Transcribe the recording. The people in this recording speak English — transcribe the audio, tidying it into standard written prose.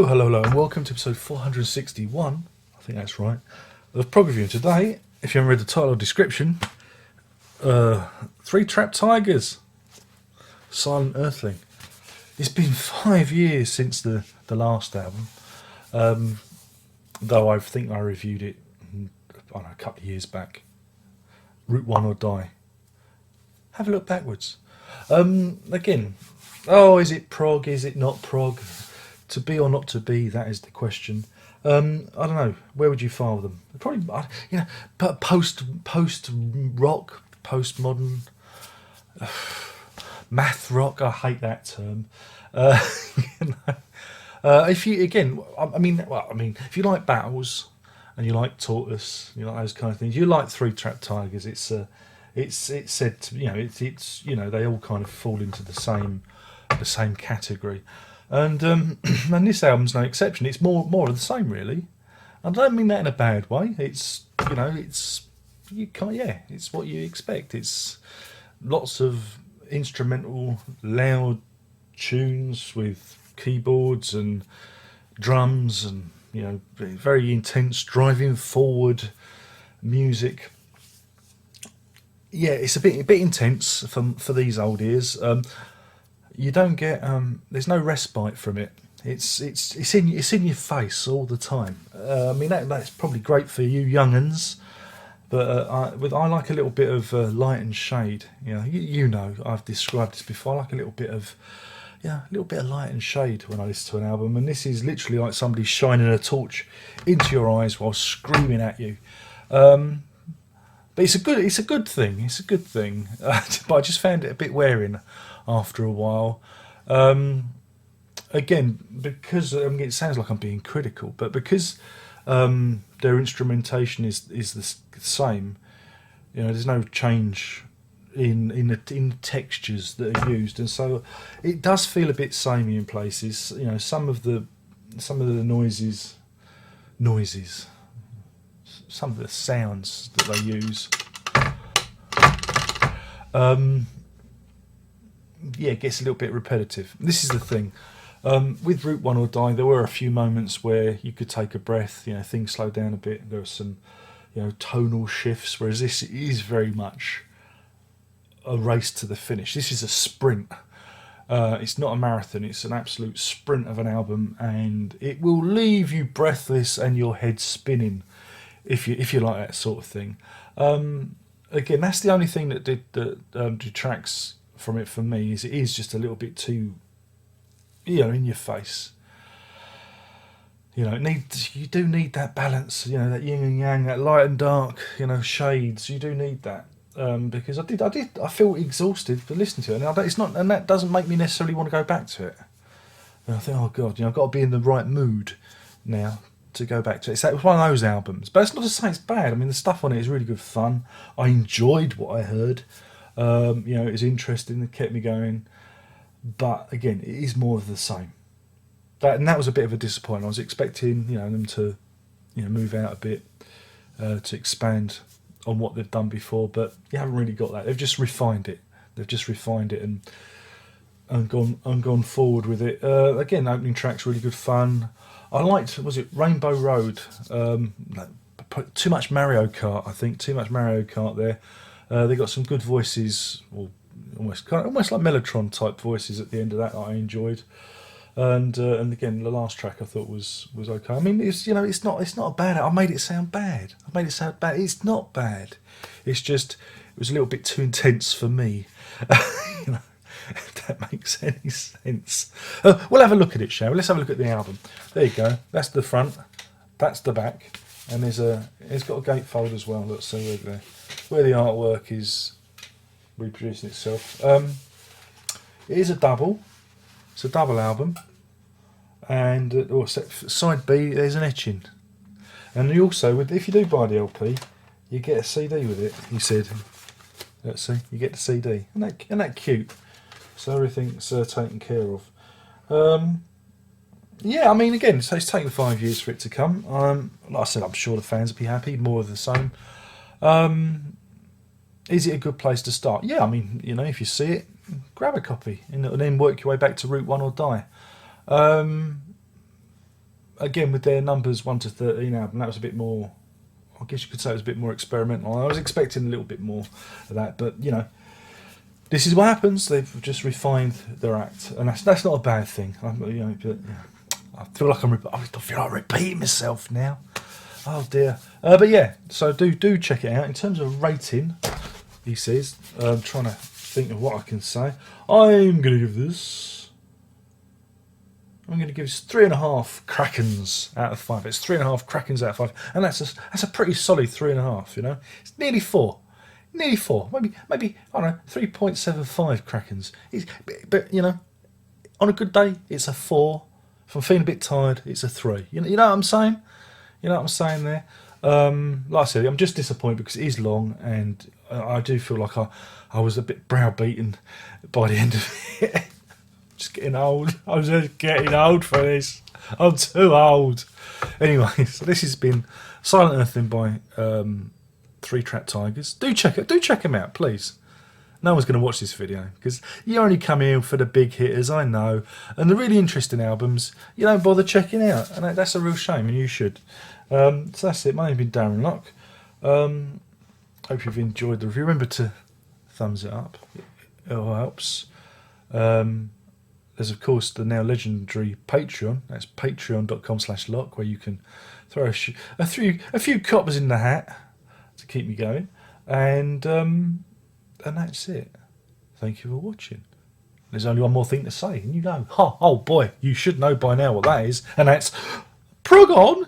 Hello, and welcome to episode 461, I think that's right, of Prog Review. Today, if you haven't read the title or description, Three Trapped Tigers, Silent Earthling. It's been 5 years since the last album, though I think I reviewed it, I don't know, a couple of years back. Route 1 or Die. Have a look backwards. Again, is it prog, is it not prog? To be or not to be, that is the question. I don't know. Where would you file them? Probably, but post rock, post-modern, math rock. I hate that term. If you if you like battles and you like Tortoise, you like those kind of things, you like Three Trapped Tigers. It's said to, it's they all kind of fall into the same category. And and this album's no exception. It's more of the same, really. I don't mean that in a bad way. It's it's what you expect. It's lots of instrumental, loud tunes with keyboards and drums, and very intense driving forward music. Yeah, it's a bit intense for these old ears. You don't get there's no respite from it. It's in your face all the time. That's probably great for you young'uns, but I like a little bit of light and shade. I've described this before. I like a little bit of light and shade when I listen to an album, and this is literally like somebody shining a torch into your eyes while screaming at you. But it's a good thing. It's a good thing. But I just found it a bit wearing after a while. Again, because it sounds like I'm being critical, but because their instrumentation is the same, there's no change in the textures that are used, and so it does feel a bit samey in places. Some of the noises, some of the sounds that they use. It gets a little bit repetitive. This is the thing. With Route 1 or Die, there were a few moments where you could take a breath, things slowed down a bit. There were some, tonal shifts, whereas this is very much a race to the finish. This is a sprint. It's not a marathon, it's an absolute sprint of an album, and it will leave you breathless and your head spinning if you like that sort of thing. Again, that's the only thing that detracts from it for me, is it is just a little bit too in your face. You do need that balance, that yin and yang, that light and dark, shades. You do need that, because I feel exhausted for listening to it, and that doesn't make me necessarily want to go back to it. And I think, oh god, I've got to be in the right mood now to go back to it. It was one of those albums, but it's not to say it's bad. The stuff on it is really good fun. I enjoyed what I heard. It was interesting. It kept me going. But again, it is more of the same. That was a bit of a disappointment. I was expecting, them to, move out a bit, to expand on what they've done before. But you haven't really got that. They've just refined it. And gone forward with it. Again, opening track's really good fun. I liked, was it Rainbow Road? Too much Mario Kart, I think. Too much Mario Kart there. They got some good voices, or almost like Mellotron type voices at the end of that I enjoyed, and again the last track I thought was okay. It's not a bad. I made it sound bad. It's not bad. It's just it was a little bit too intense for me. If that makes any sense. We'll have a look at it, shall we? Let's have a look at the album. There you go. That's the front. That's the back. And it's got a gatefold as well. Let's see where the artwork is reproducing itself. It is a double. It's a double album. And side B, there's an etching. And you also, if you do buy the LP, you get a CD with it. He said, let's see, you get the CD. Isn't that cute? So everything's taken care of. Again, so it's taken 5 years for it to come. Like I said, I'm sure the fans will be happy. More of the same. Is it a good place to start? Yeah, if you see it, grab a copy and then work your way back to Route 1 or Die. again, with their numbers 1 to 13 album, that was a bit more. I guess you could say it was a bit more experimental. I was expecting a little bit more of that, but you know, this is what happens. They've just refined their act, and that's not a bad thing. I feel like I feel like repeating myself now. Oh dear. But yeah, so do check it out. In terms of rating, he says, I'm trying to think of what I can say. I'm going to give this 3.5 Krakens out of 5. It's 3.5 Krakens out of 5, and that's a pretty solid 3.5. You know, it's nearly 4, maybe I don't know, 3.75 Krakens. But you know, on a good day, it's a 4. If I'm feeling a bit tired, it's a 3. You know what I'm saying? You know what I'm saying there? Like I said, I'm just disappointed because it is long, and I do feel like I was a bit browbeaten by the end of it. Just getting old. I'm just getting old for this. I'm too old. Anyway, so this has been Silent Earthling by 3 Track Tigers. Do check them out, please. No one's going to watch this video because you only come here for the big hitters, I know. And the really interesting albums, you don't bother checking out. And that's a real shame, and you should. So that's it. My name's been Darren Locke. Hope you've enjoyed the review. Remember to thumbs it up. It all helps. There's, of course, the now legendary Patreon. That's patreon.com/lock, where you can throw a few coppers in the hat to keep me going. And that's it. Thank you for watching. There's only one more thing to say, and you know. Oh boy, you should know by now what that is, and that's Prog on!